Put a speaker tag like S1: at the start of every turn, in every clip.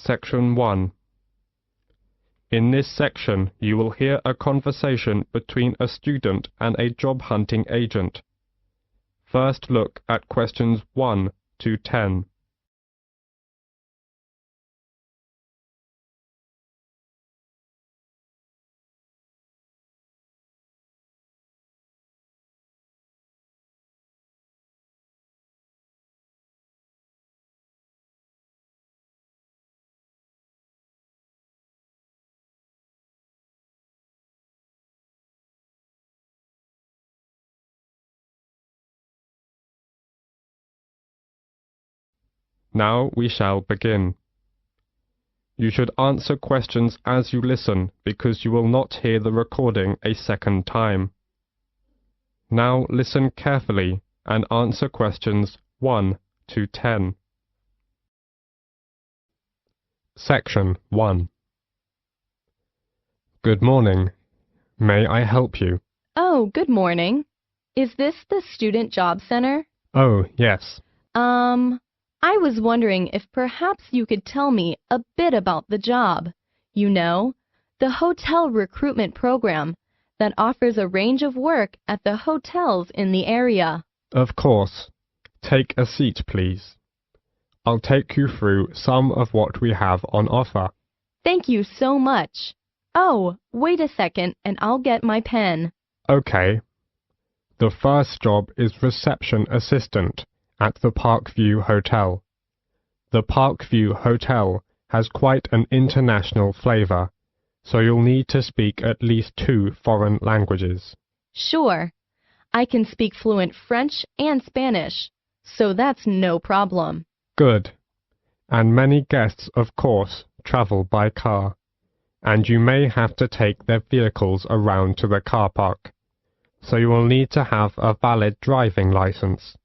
S1: Section 1. In this section, you will hear a conversation between a student and a job-hunting agent. First look at questions 1 to 10. Now we shall begin. You should answer questions as you listen because you will not hear the recording a second time. Now listen carefully and answer questions 1 to 10. Section 1. Good morning. May I help you?
S2: Oh, good morning. Is this the Student Job Center?
S1: Oh, yes.
S2: I was wondering if perhaps you could tell me a bit about the job. You know, the hotel recruitment program that offers a range of work at the hotels in the area.
S1: Of course. Take a seat, please. I'll take you through some of what we have on offer.
S2: Thank you so much. Oh, wait a second and I'll get my pen.
S1: Okay. The first job is reception assistant at the Parkview Hotel. The Parkview Hotel has quite an international flavor, so you'll need to speak at least 2 foreign languages.
S2: Sure. I can speak fluent French and Spanish, so that's no problem.
S1: Good. And many guests, of course, travel by car, and you may have to take their vehicles around to the car park, so you will need to have a valid driving license,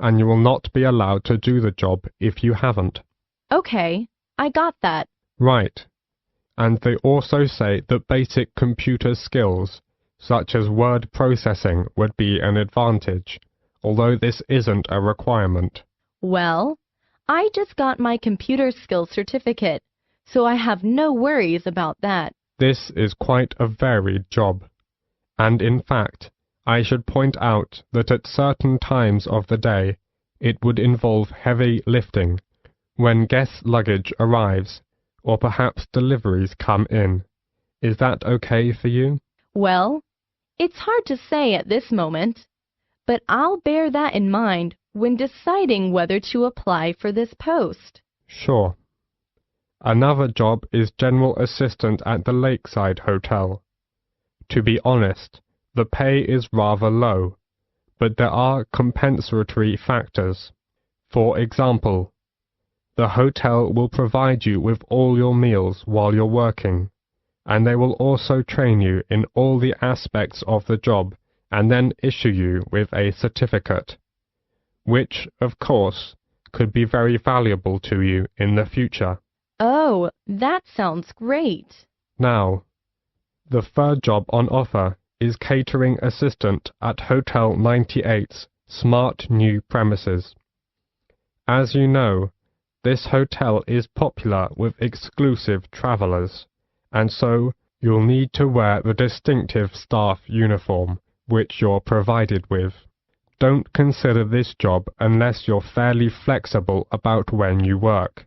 S1: and you will not be allowed to do the job if you haven't.
S2: Okay, I got that.
S1: Right. And they also say that basic computer skills, such as word processing, would be an advantage, although this isn't a requirement.
S2: Well, I just got my computer skills certificate, so I have no worries about that.
S1: This is quite a varied job, and in fact, I should point out that at certain times of the day, it would involve heavy lifting when guest luggage arrives, or perhaps deliveries come in. Is that okay for you?
S2: Well, it's hard to say at this moment, but I'll bear that in mind when deciding whether to apply for this post.
S1: Sure. Another job is general assistant at the Lakeside Hotel. To be honest, the pay is rather low, but there are compensatory factors. For example, the hotel will provide you with all your meals while you're working, and they will also train you in all the aspects of the job and then issue you with a certificate, which, of course, could be very valuable to you in the future.
S2: Oh, that sounds great.
S1: Now, the third job on offer is catering assistant at Hotel 98's smart new premises. As you know, this hotel is popular with exclusive travelers, and so you'll need to wear the distinctive staff uniform, which you're provided with. Don't consider this job unless you're fairly flexible about when you work,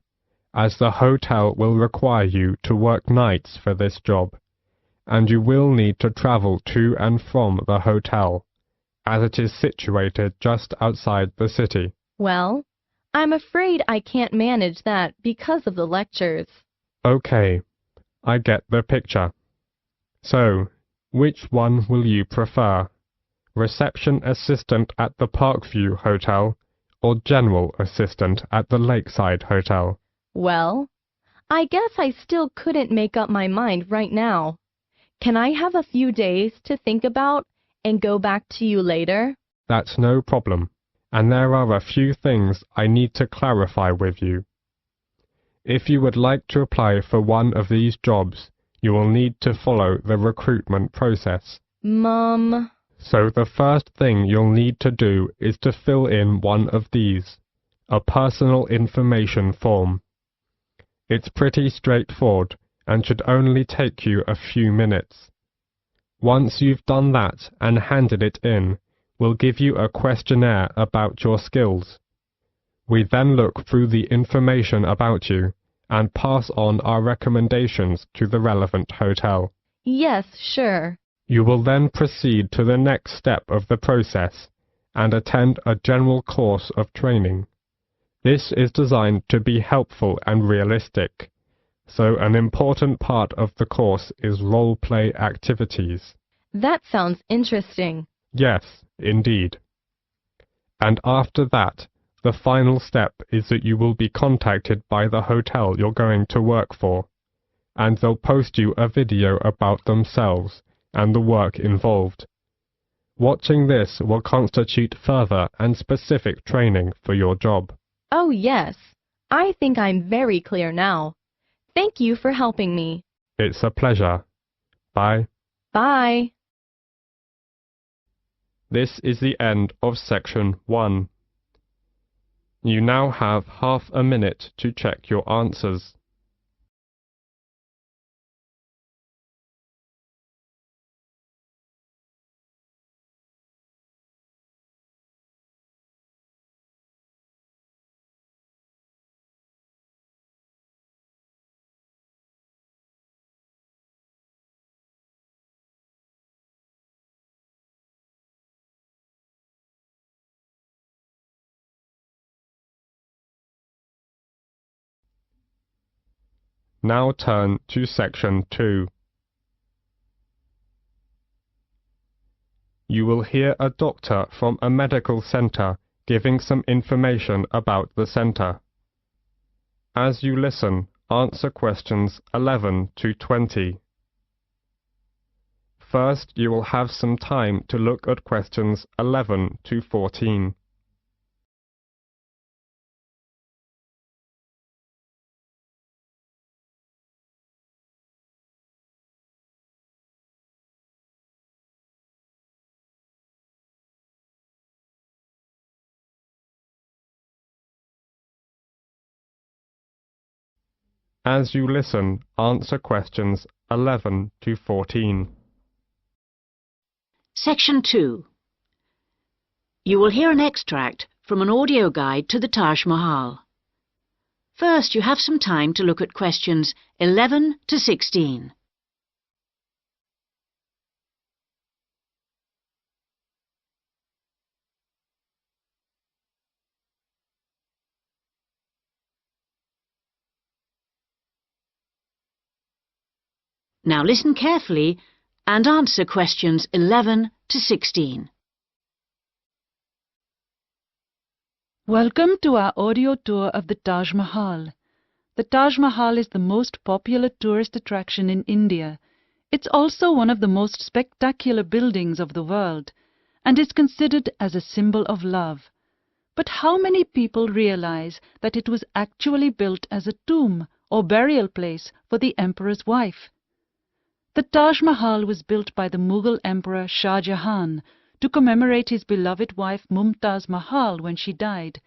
S1: as the hotel will require you to work nights for this job, and you will need to travel to and from the hotel, as it is situated just outside the city.
S2: Well, I'm afraid I can't manage that because of the lectures.
S1: Okay, I get the picture. So, which one will you prefer? Reception assistant at the Parkview Hotel or general assistant at the Lakeside Hotel?
S2: Well, I guess I still couldn't make up my mind right now. Can I have a few days to think about and go back to you later?
S1: That's no problem, and there are a few things I need to clarify with you. If you would like to apply for one of these jobs, you will need to follow the recruitment process. So the first thing you'll need to do is to fill in one of these, a personal information form. It's pretty straightforward and should only take you a few minutes. Once you've done that and handed it in, we'll give you a questionnaire about your skills. We then look through the information about you and pass on our recommendations to the relevant hotel.
S2: Yes, sure.
S1: You will then proceed to the next step of the process and attend a general course of training. This is designed to be helpful and realistic, so an important part of the course is role-play activities.
S2: That sounds interesting.
S1: Yes, indeed. And after that, the final step is that you will be contacted by the hotel you're going to work for, and they'll post you a video about themselves and the work involved. Watching this will constitute further and specific training for your job.
S2: Oh, yes. I think I'm very clear now. Thank you for helping me.
S1: It's a pleasure. Bye.
S2: Bye.
S1: This is the end of section 1. You now have half a minute to check your answers. Now turn to section 2. You will hear a doctor from a medical center giving some information about the center. As you listen, answer questions 11 to 20. First, you will have some time to look at questions 11 to 14. As you listen, answer questions 11 to 14.
S3: Section 2. You will hear an extract from an audio guide to the Taj Mahal. First, you have some time to look at questions 11 to 16. Now listen carefully and answer questions 11 to 16.
S4: Welcome to our audio tour of the Taj Mahal. The Taj Mahal is the most popular tourist attraction in India. It's also one of the most spectacular buildings of the world and is considered as a symbol of love. But how many people realize that it was actually built as a tomb or burial place for the emperor's wife? The Taj Mahal was built by the Mughal Emperor Shah Jahan to commemorate his beloved wife Mumtaz Mahal when she died,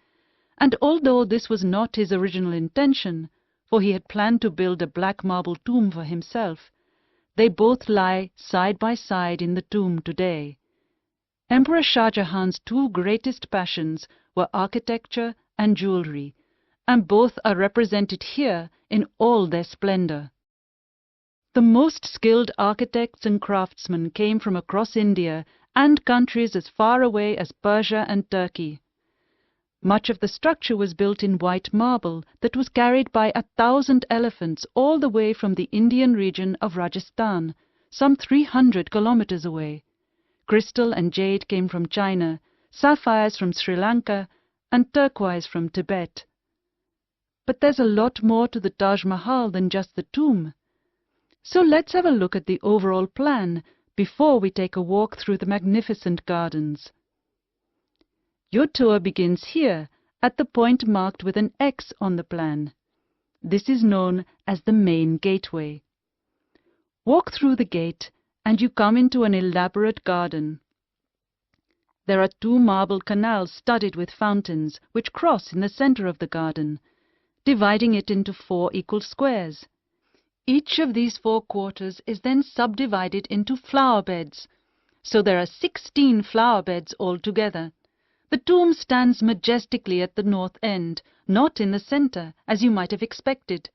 S4: and although this was not his original intention, for he had planned to build a black marble tomb for himself, they both lie side by side in the tomb today. Emperor Shah Jahan's two greatest passions were architecture and jewelry, and both are represented here in all their splendor. The most skilled architects and craftsmen came from across India and countries as far away as Persia and Turkey. Much of the structure was built in white marble that was carried by 1,000 elephants all the way from the Indian region of Rajasthan, some 300 kilometers away. Crystal and jade came from China, sapphires from Sri Lanka, and turquoise from Tibet. But there's a lot more to the Taj Mahal than just the tomb. So let's have a look at the overall plan before we take a walk through the magnificent gardens. Your tour begins here, at the point marked with an X on the plan. This is known as the main gateway. Walk through the gate and you come into an elaborate garden. There are 2 marble canals studded with fountains which cross in the center of the garden. dividing it into 4 equal squares. Each of these 4 quarters is then subdivided into flower beds. So there are 16 flower beds altogether. The tomb stands majestically at the north end, not in the center, as you might have expected.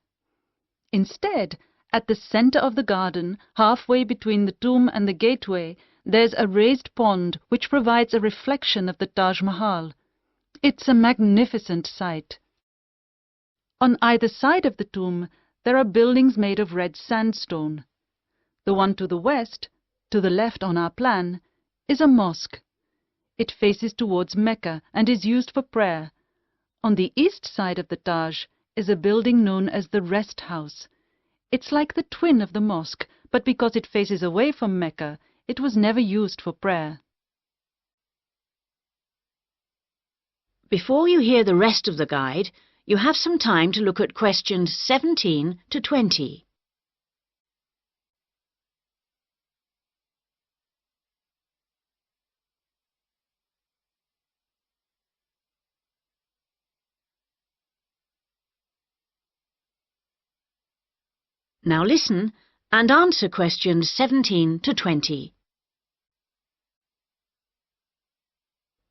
S4: Instead, at the center of the garden, halfway between the tomb and the gateway, there's a raised pond which provides a reflection of the Taj Mahal. It's a magnificent sight. On either side of the tomb, there are buildings made of red sandstone. The one to the west, to the left on our plan, is a mosque. It faces towards Mecca and is used for prayer. On the east side of the Taj is a building known as the Rest House. It's like the twin of the mosque, but because it faces away from Mecca, it was never used for prayer.
S3: Before you hear the rest of the guide, you have some time to look at questions 17 to 20. Now listen and answer questions 17 to 20.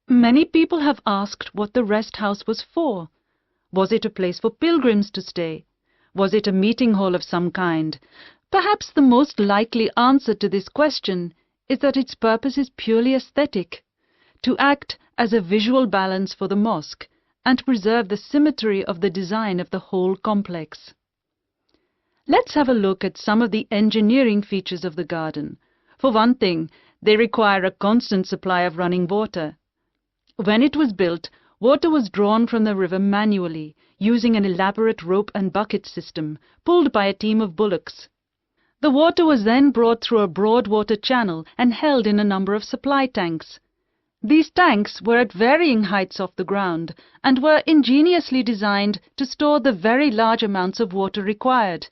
S4: Many people have asked what the rest house was for. Was it a place for pilgrims to stay? Was it a meeting hall of some kind? Perhaps the most likely answer to this question is that its purpose is purely aesthetic, to act as a visual balance for the mosque and preserve the symmetry of the design of the whole complex. Let's have a look at some of the engineering features of the garden. For one thing, they require a constant supply of running water. When it was built, water was drawn from the river manually, using an elaborate rope and bucket system, pulled by a team of bullocks. The water was then brought through a broad water channel and held in a number of supply tanks. These tanks were at varying heights off the ground and were ingeniously designed to store the very large amounts of water required.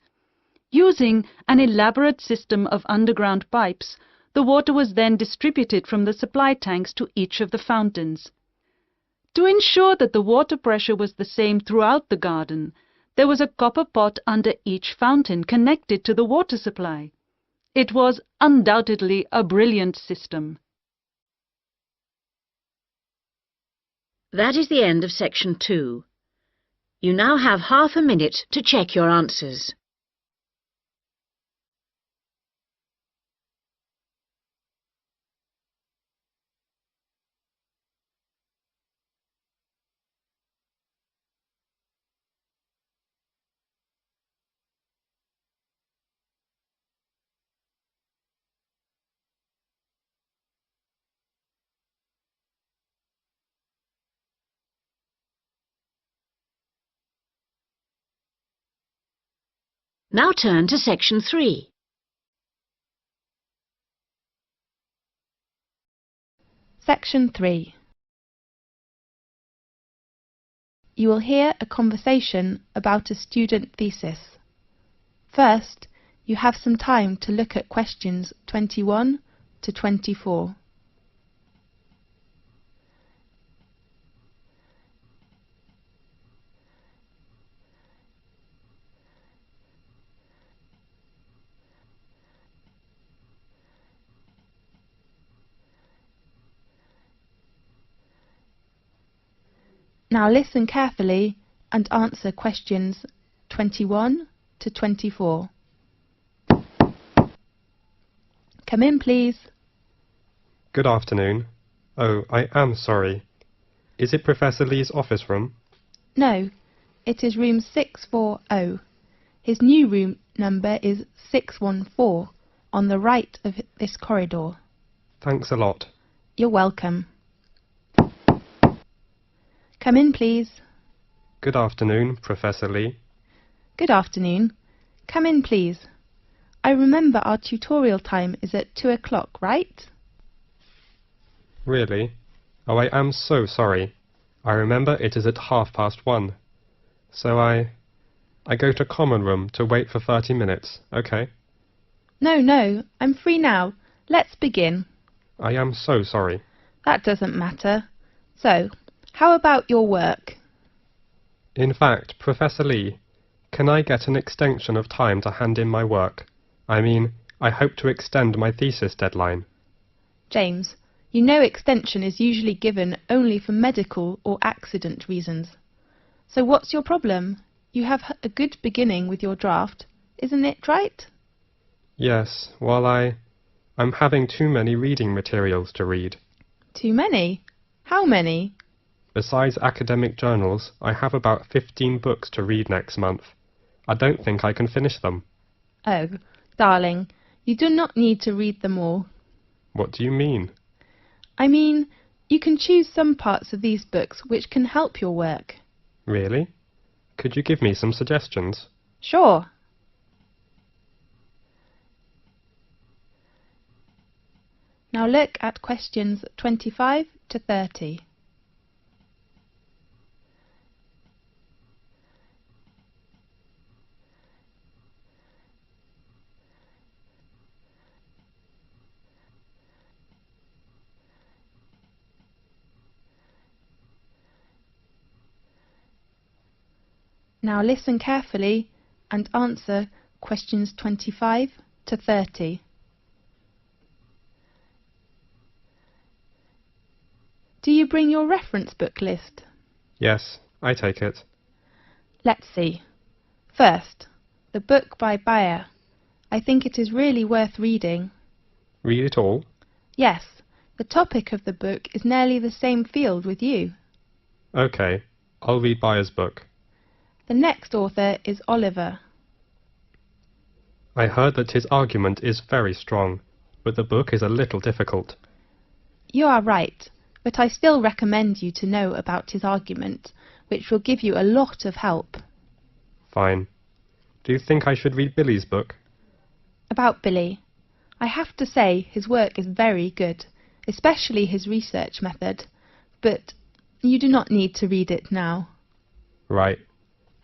S4: Using an elaborate system of underground pipes, the water was then distributed from the supply tanks to each of the fountains. To ensure that the water pressure was the same throughout the garden, there was a copper pot under each fountain connected to the water supply. It was undoubtedly a brilliant system.
S3: That is the end of section 2. You now have half a minute to check your answers. Now turn to section 3.
S2: Section 3. You will hear a conversation about a student thesis. First, you have some time to look at questions 21 to 24. Now listen carefully and answer questions 21 to 24. Come in, please.
S1: Good afternoon. Oh, I am sorry. Is it Professor Lee's office room?
S2: No, it is room 640. His new room number is 614 on the right of this corridor.
S1: Thanks a lot.
S2: You're welcome. Come in, please.
S1: Good afternoon, Professor Lee.
S2: Good afternoon. Come in, please. I remember our tutorial time is at 2 o'clock, right?
S1: Really? Oh, I am so sorry. I remember it is at 1:30. So I go to common room to wait for 30 minutes, okay?
S2: No, I'm free now. Let's begin.
S1: I am so sorry.
S2: That doesn't matter. So, how about your work?
S1: In fact, Professor Lee, can I get an extension of time to hand in my work? I mean, I hope to extend my thesis deadline.
S5: James, you know extension is usually given only for medical or accident reasons. So what's your problem? You have a good beginning with your draft, isn't it right?
S1: Yes, well I'm having too many reading materials to read.
S5: Too many? How many?
S1: Besides academic journals, I have about 15 books to read next month. I don't think I can finish them.
S5: Oh, darling, you do not need to read them all.
S1: What do you mean?
S5: I mean, you can choose some parts of these books which can help your work.
S1: Really? Could you give me some suggestions?
S5: Sure. Now look at questions 25 to 30. Now listen carefully and answer questions 25 to 30. Do you bring your reference book list?
S1: Yes, I take it.
S5: Let's see. First, the book by Bayer. I think it is really worth reading.
S1: Read it all?
S5: Yes, the topic of the book is nearly the same field with you.
S1: Okay, I'll read Bayer's book.
S5: The next author is Oliver.
S1: I heard that his argument is very strong, but the book is a little difficult.
S5: You are right, but I still recommend you to know about his argument, which will give you a lot of help.
S1: Fine. Do you think I should read Billy's book?
S5: About Billy. I have to say his work is very good, especially his research method, but you do not need to read it now.
S1: Right.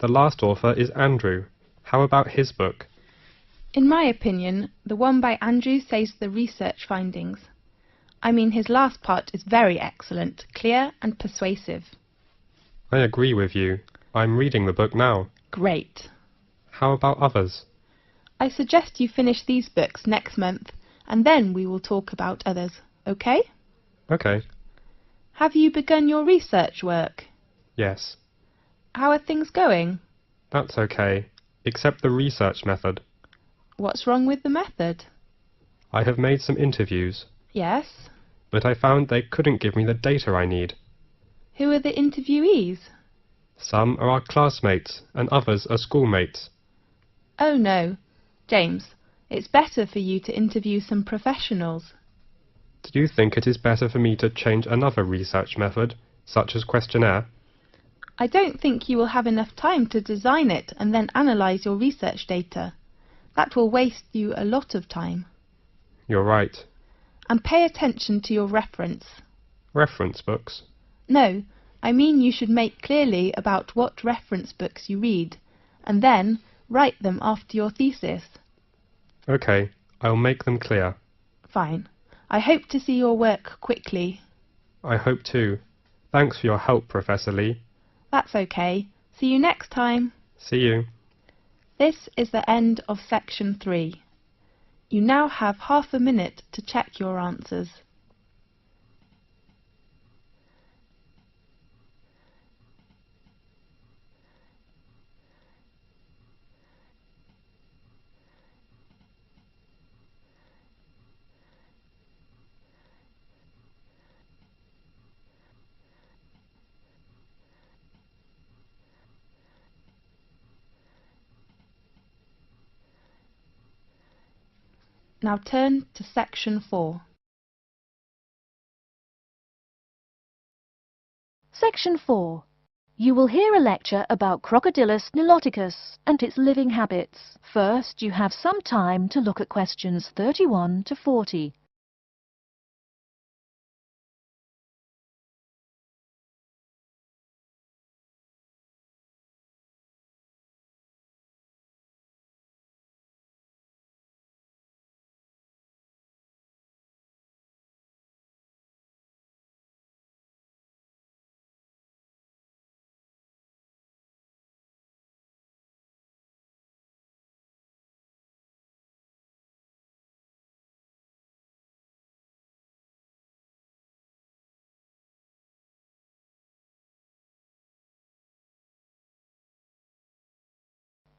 S1: The last author is Andrew. How about his book?
S5: In my opinion, the one by Andrew says the research findings. I mean, his last part is very excellent, clear and persuasive.
S1: I agree with you. I'm reading the book now.
S5: Great.
S1: How about others?
S5: I suggest you finish these books next month, and then we will talk about others, okay?
S1: Okay.
S5: Have you begun your research work?
S1: Yes.
S5: How are things going?
S1: That's okay, except the research method.
S5: What's wrong with the method?
S1: I have made some interviews,
S5: Yes.
S1: but I found they couldn't give me the data I need.
S5: Who are the interviewees?
S1: Some are our classmates, and others are schoolmates.
S5: Oh no. James, it's better for you to interview some professionals.
S1: Do you think it is better for me to change another research method, such as questionnaire?
S5: I don't think you will have enough time to design it and then analyze your research data. That will waste you a lot of time.
S1: You're right.
S5: And pay attention to your reference.
S1: Reference books?
S5: No, I mean you should make clearly about what reference books you read, and then write them after your thesis.
S1: Okay, I'll make them clear.
S5: Fine. I hope to see your work quickly.
S1: I hope too. Thanks for your help, Professor Lee.
S5: That's okay. See you next time.
S1: See you.
S5: This is the end of section 3. You now have half a minute to check your answers. Now turn to section 4.
S6: Section 4. You will hear a lecture about Crocodylus niloticus and its living habits. First, you have some time to look at questions 31 to 40.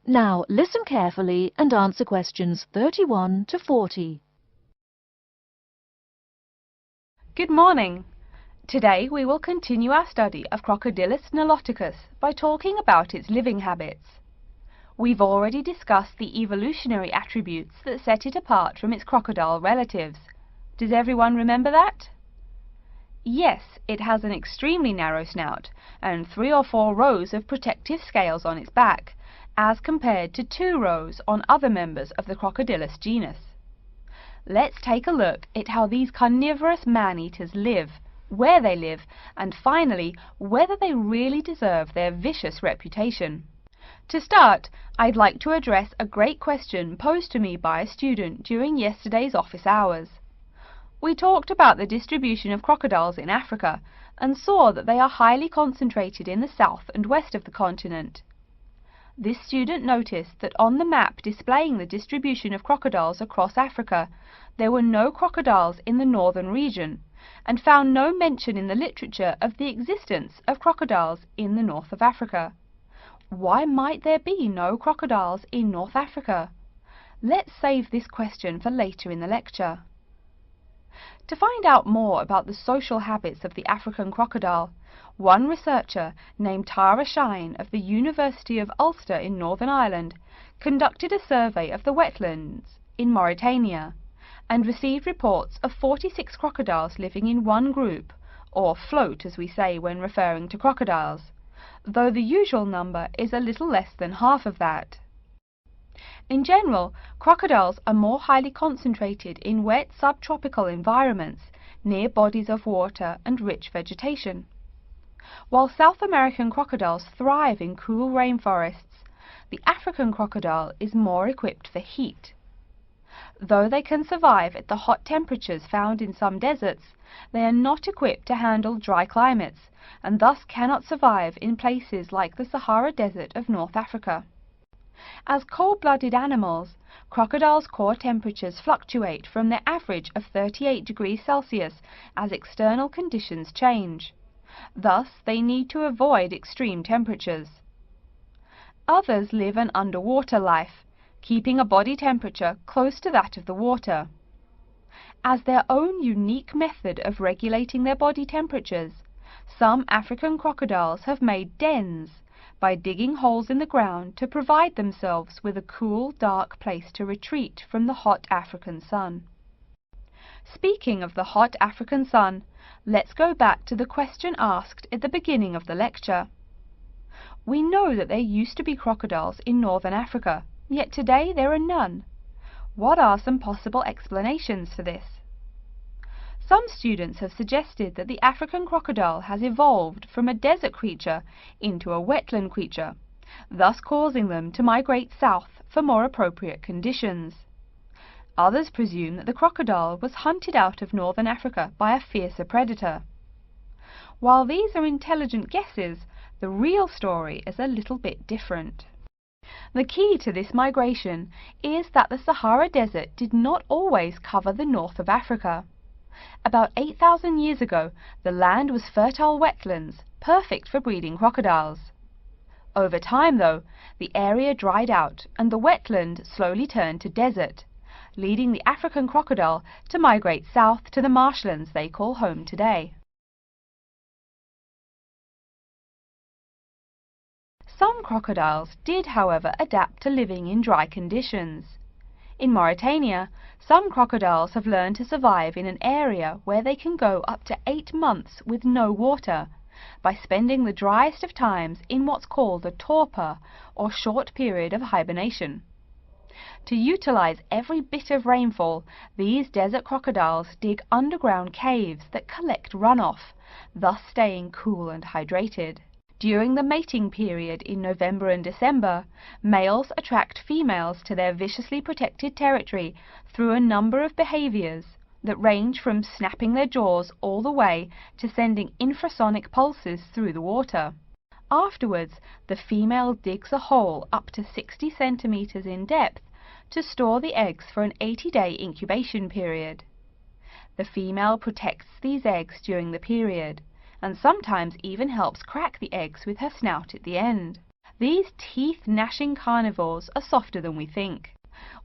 S6: Now listen carefully and answer questions 31 to 40.
S2: Good morning. Today we will continue our study of Crocodylus niloticus by talking about its living habits. We've already discussed the evolutionary attributes that set it apart from its crocodile relatives. Does everyone remember that? Yes, it has an extremely narrow snout and 3 or 4 rows of protective scales on its back, as compared to 2 rows on other members of the Crocodylus genus. Let's take a look at how these carnivorous man-eaters live, where they live, and finally, whether they really deserve their vicious reputation. To start, I'd like to address a great question posed to me by a student during yesterday's office hours. We talked about the distribution of crocodiles in Africa and saw that they are highly concentrated in the south and west of the continent. This student noticed that on the map displaying the distribution of crocodiles across Africa, there were no crocodiles in the northern region, and found no mention in the literature of the existence of crocodiles in the north of Africa. Why might there be no crocodiles in North Africa? Let's save this question for later in the lecture. To find out more about the social habits of the African crocodile, one researcher named Tara Shine of the University of Ulster in Northern Ireland conducted a survey of the wetlands in Mauritania and received reports of 46 crocodiles living in one group, or float as we say when referring to crocodiles, though the usual number is a little less than half of that. In general, crocodiles are more highly concentrated in wet subtropical environments near bodies of water and rich vegetation. While South American crocodiles thrive in cool rainforests, the African crocodile is more equipped for heat. Though they can survive at the hot temperatures found in some deserts, they are not equipped to handle dry climates and thus cannot survive in places like the Sahara Desert of North Africa. As cold-blooded animals, crocodiles' core temperatures fluctuate from their average of 38 degrees Celsius as external conditions change. Thus, they need to avoid extreme temperatures. Others live an underwater life, keeping a body temperature close to that of the water. As their own unique method of regulating their body temperatures, some African crocodiles have made dens by digging holes in the ground to provide themselves with a cool, dark place to retreat from the hot African sun. Speaking of the hot African sun, let's go back to the question asked at the beginning of the lecture. We know that there used to be crocodiles in northern Africa, yet today there are none. What are some possible explanations for this? Some students have suggested that the African crocodile has evolved from a desert creature into a wetland creature, thus causing them to migrate south for more appropriate conditions. Others presume that the crocodile was hunted out of northern Africa by a fiercer predator. While these are intelligent guesses, the real story is a little bit different. The key to this migration is that the Sahara Desert did not always cover the north of Africa. About 8,000 years ago, the land was fertile wetlands, perfect for breeding crocodiles. Over time, though, the area dried out and the wetland slowly turned to desert, leading the African crocodile to migrate south to the marshlands they call home today. Some crocodiles did, however, adapt to living in dry conditions. In Mauritania, some crocodiles have learned to survive in an area where they can go up to 8 months with no water, by spending the driest of times in what's called a torpor, or short period of hibernation. To utilize every bit of rainfall, these desert crocodiles dig underground caves that collect runoff, thus staying cool and hydrated. During the mating period in November and December, males attract females to their viciously protected territory through a number of behaviors that range from snapping their jaws all the way to sending infrasonic pulses through the water. Afterwards, the female digs a hole up to 60 centimeters in depth to store the eggs for an 80-day incubation period. The female protects these eggs during the period, and sometimes even helps crack the eggs with her snout at the end.
S7: These teeth-gnashing carnivores are softer than we think.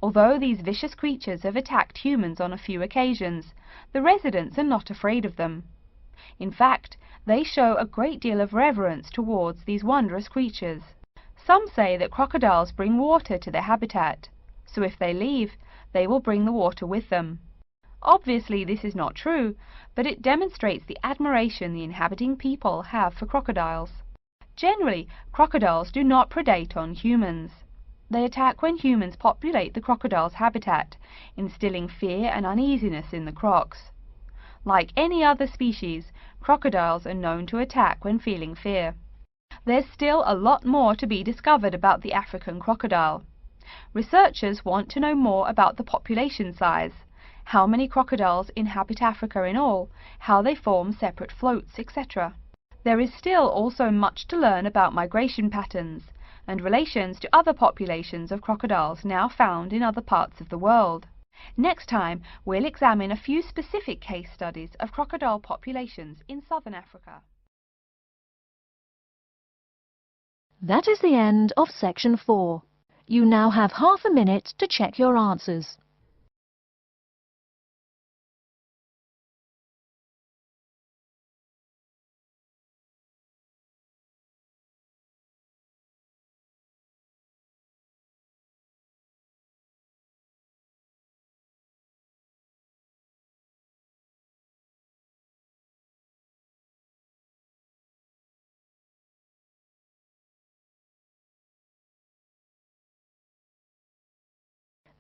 S7: Although these vicious creatures have attacked humans on a few occasions, the residents are not afraid of them. In fact, they show a great deal of reverence towards these wondrous creatures. Some say that crocodiles bring water to their habitat, so if they leave, they will bring the water with them. Obviously this is not true, but it demonstrates the admiration the inhabiting people have for crocodiles. Generally, crocodiles do not predate on humans. They attack when humans populate the crocodile's habitat, instilling fear and uneasiness in the crocs. Like any other species, crocodiles are known to attack when feeling fear. There's still a lot more to be discovered about the African crocodile. Researchers want to know more about the population size, how many crocodiles inhabit Africa in all, how they form separate floats, etc. There is still also much to learn about migration patterns and relations to other populations of crocodiles now found in other parts of the world. Next time, we'll examine a few specific case studies of crocodile populations in southern Africa.
S6: That is the end of section 4. You now have half a minute to check your answers.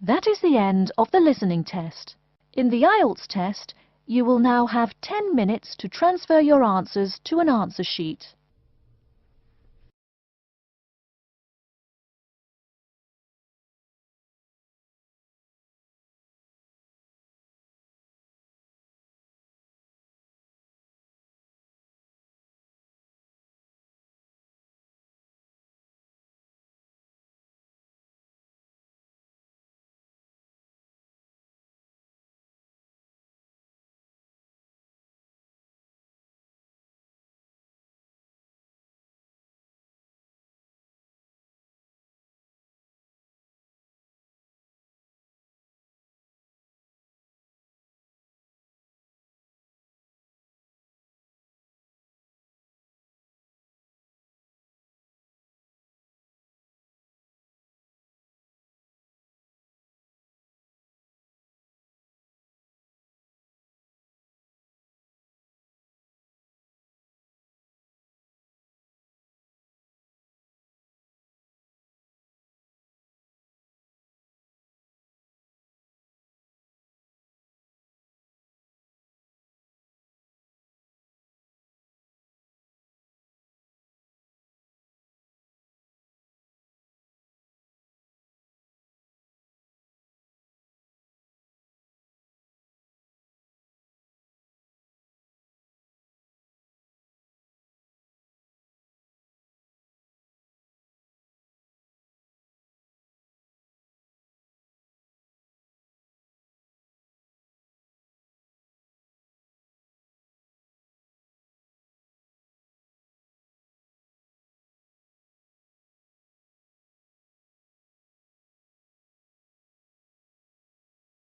S6: That is the end of the listening test. In the IELTS test, you will now have 10 minutes to transfer your answers to an answer sheet.